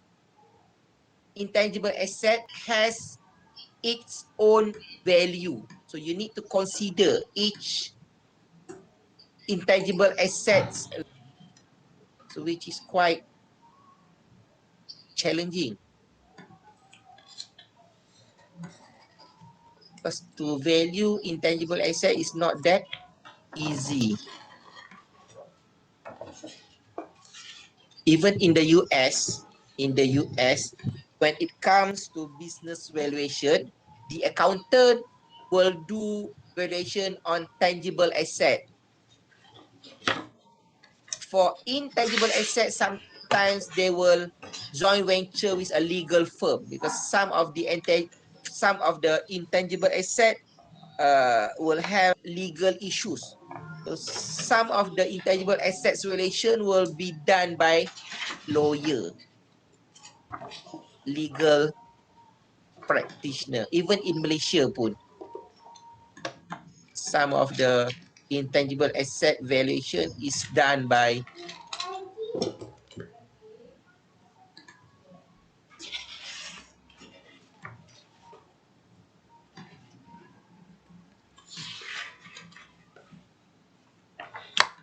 intangible asset has its own value. So you need to consider each intangible assets, so which is quite challenging, because to value intangible asset is not that easy. Even in the US, when it comes to business valuation, the accountant will do valuation on tangible asset. For intangible assets, sometimes they will joint venture with a legal firm, because some of the intangible asset will have legal issues. So some of the intangible assets relation will be done by lawyer, legal practitioner. Even in Malaysia pun, some of the intangible asset valuation is done by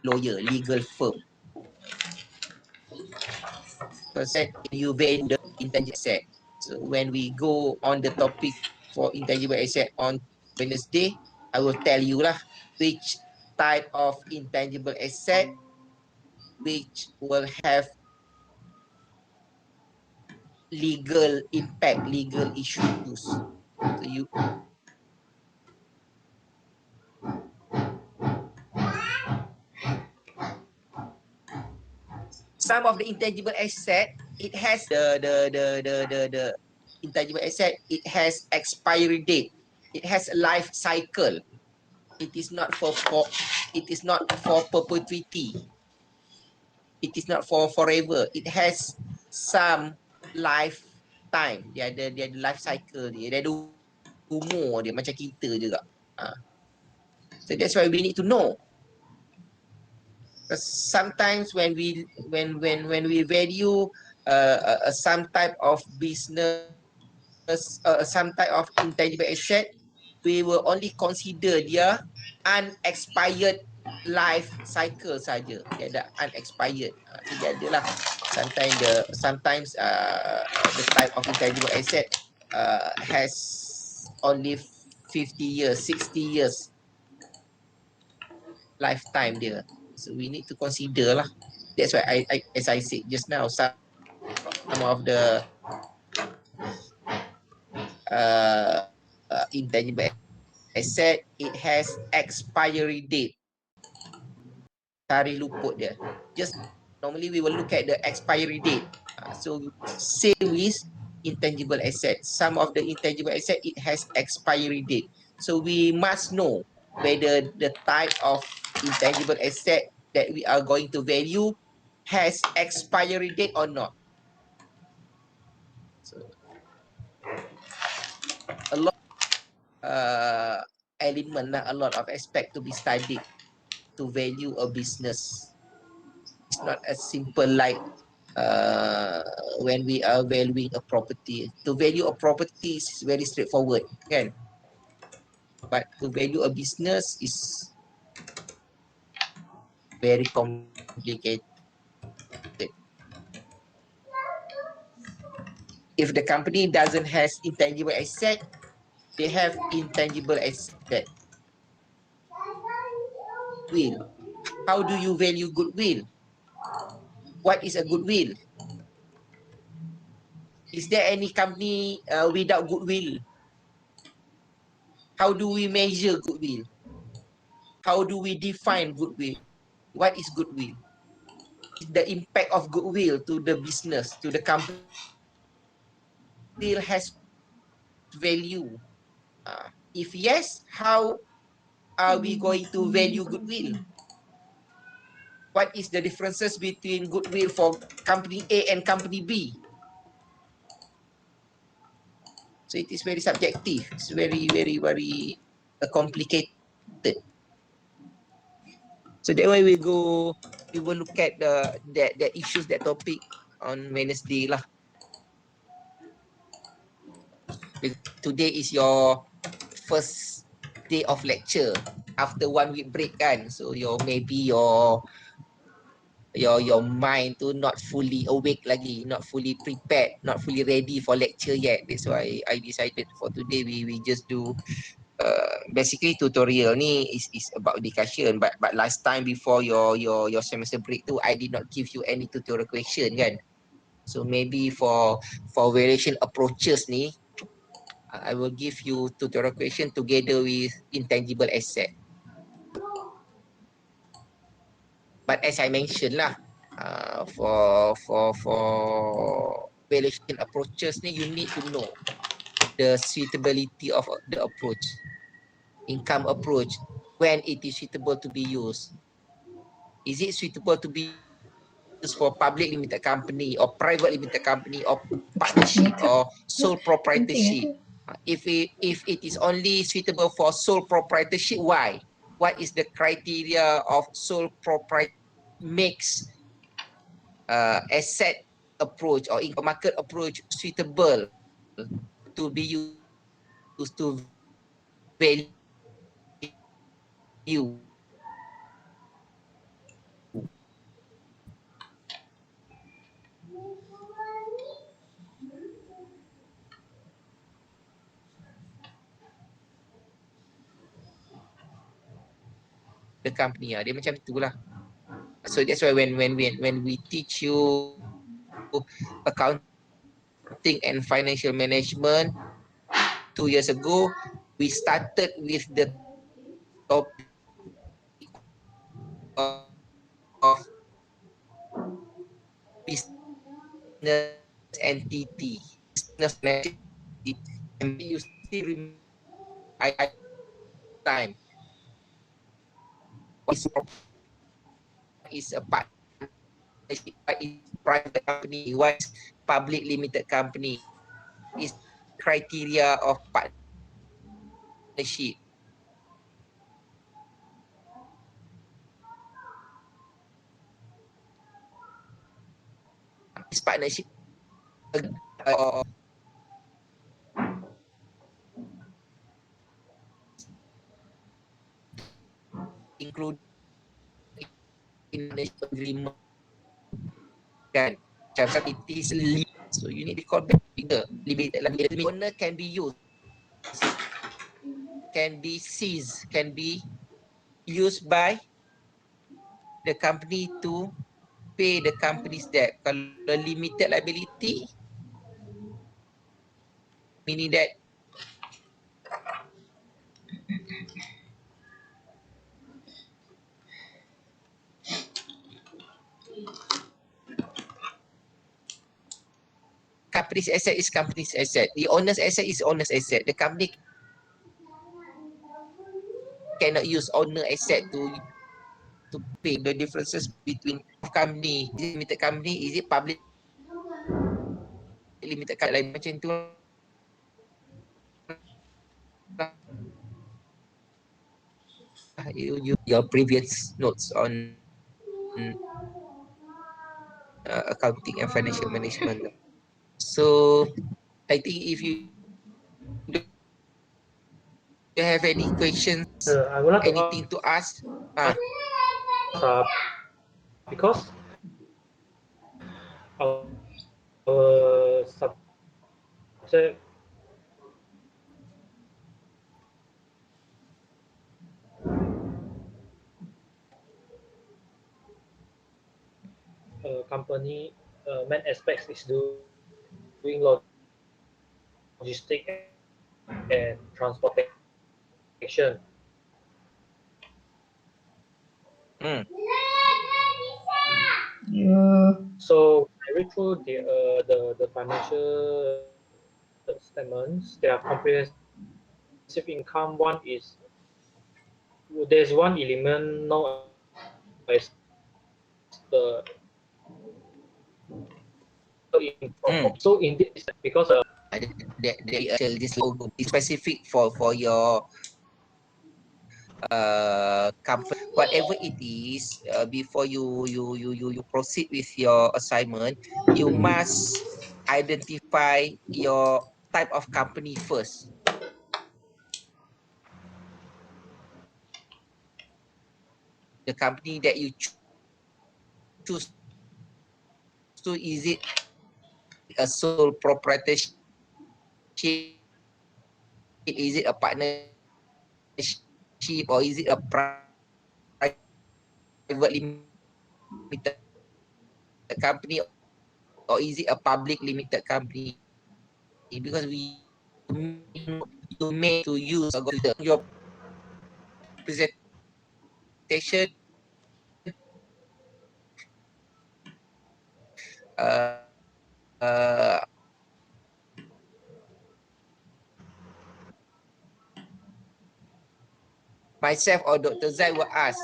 lawyer, legal firm. Because you value the intangible asset. So when we go on the topic for intangible asset on Wednesday, I will tell you lah which type of intangible asset which will have legal impact, legal issues. So some of the intangible asset, it has the intangible asset, it has expiry date. It has a life cycle. It is not for perpetuity. It is not for forever. It has some lifetime. Dia ada life cycle dia. Dia ada umur dia macam kita juga. So that's why we need to know. Because sometimes when we value some type of business, some type of intangible asset, we will only consider dia unexpired life cycle saja. Dia ada unexpired. So dia adalah sometimes the type of intangible asset has only 50 years, 60 years lifetime dia. So we need to consider lah. That's why as I said just now, some of the intangible asset, it has expiry date. Tarikh luput dia. Just normally we will look at the expiry date. So same with intangible asset. Some of the intangible asset, it has expiry date. So we must know whether the type of intangible asset that we are going to value has expiry date or not. So a lot element, a lot of aspect to be studied to value a business. It's not as simple like when we are valuing a property. To value a property is very straightforward, kan? But to value a business is very complicated. If the company doesn't has intangible asset, they have intangible asset. Will. How do you value goodwill? What is a goodwill? Is there any company without goodwill? How do we measure goodwill? How do we define goodwill? What is goodwill? What is the impact of goodwill to the business, to the company? Goodwill has value. If yes, how are we going to value goodwill? What is the differences between goodwill for company A and company B? So it is very subjective. It's very complicated. So that way we will look at the issues, that topic on Wednesday lah. Today is your first day of lecture after 1 week break kan. So maybe your mind tu not fully awake lagi, not fully prepared, not fully ready for lecture yet. That's why I decided for today we just do basically tutorial ni is about discussion, but last time before your semester break tu I did not give you any tutorial question kan. So maybe for variation approaches ni I will give you tutorial question together with intangible asset. But as I mentioned lah, for valuation approaches ni, you need to know the suitability of the approach, income approach, when it is suitable to be used. Is it suitable to be used for public limited company or private limited company or partnership or sole proprietorship? If it is only suitable for sole proprietorship, why? What is the criteria of sole proprietorship makes asset approach or income market approach suitable to be used to value the company. Dia macam itulah. So that's why when we teach you accounting and financial management 2 years ago, we started with the topic of business entity, business management. and you still remember I time what is a partnership, what is private company, what is public limited company, is criteria of partnership. Is partnership or include in partnership agreement kan. Macam it is so you need to call back bigger limited owner can be used, can be seized, can be used by the company to pay the company's debt. Kalau limited liability, meaning that company's asset is company's asset. The owner's asset is owner's asset. The company cannot use owner asset to pay the differences between company. Is it limited company? Is it public limited company? Like macam tu your previous notes on accounting and financial management. So I think if you have any questions, I would like anything to ask, because our subject company main aspects is doing logistic and transportation. mm, So I read through the financial statements. Their comprehensive income one is there's one element known as the income. mm. So in this because This logo is specific for your company, whatever it is. Before you proceed with your assignment, you must identify your type of company first. The company that you choose to, is it a sole proprietorship? Is it a partnership, or is it a private limited company, or is it a public limited company? Because you may to use your presentation, uh, uh, myself or Dr. Zai will ask,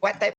what type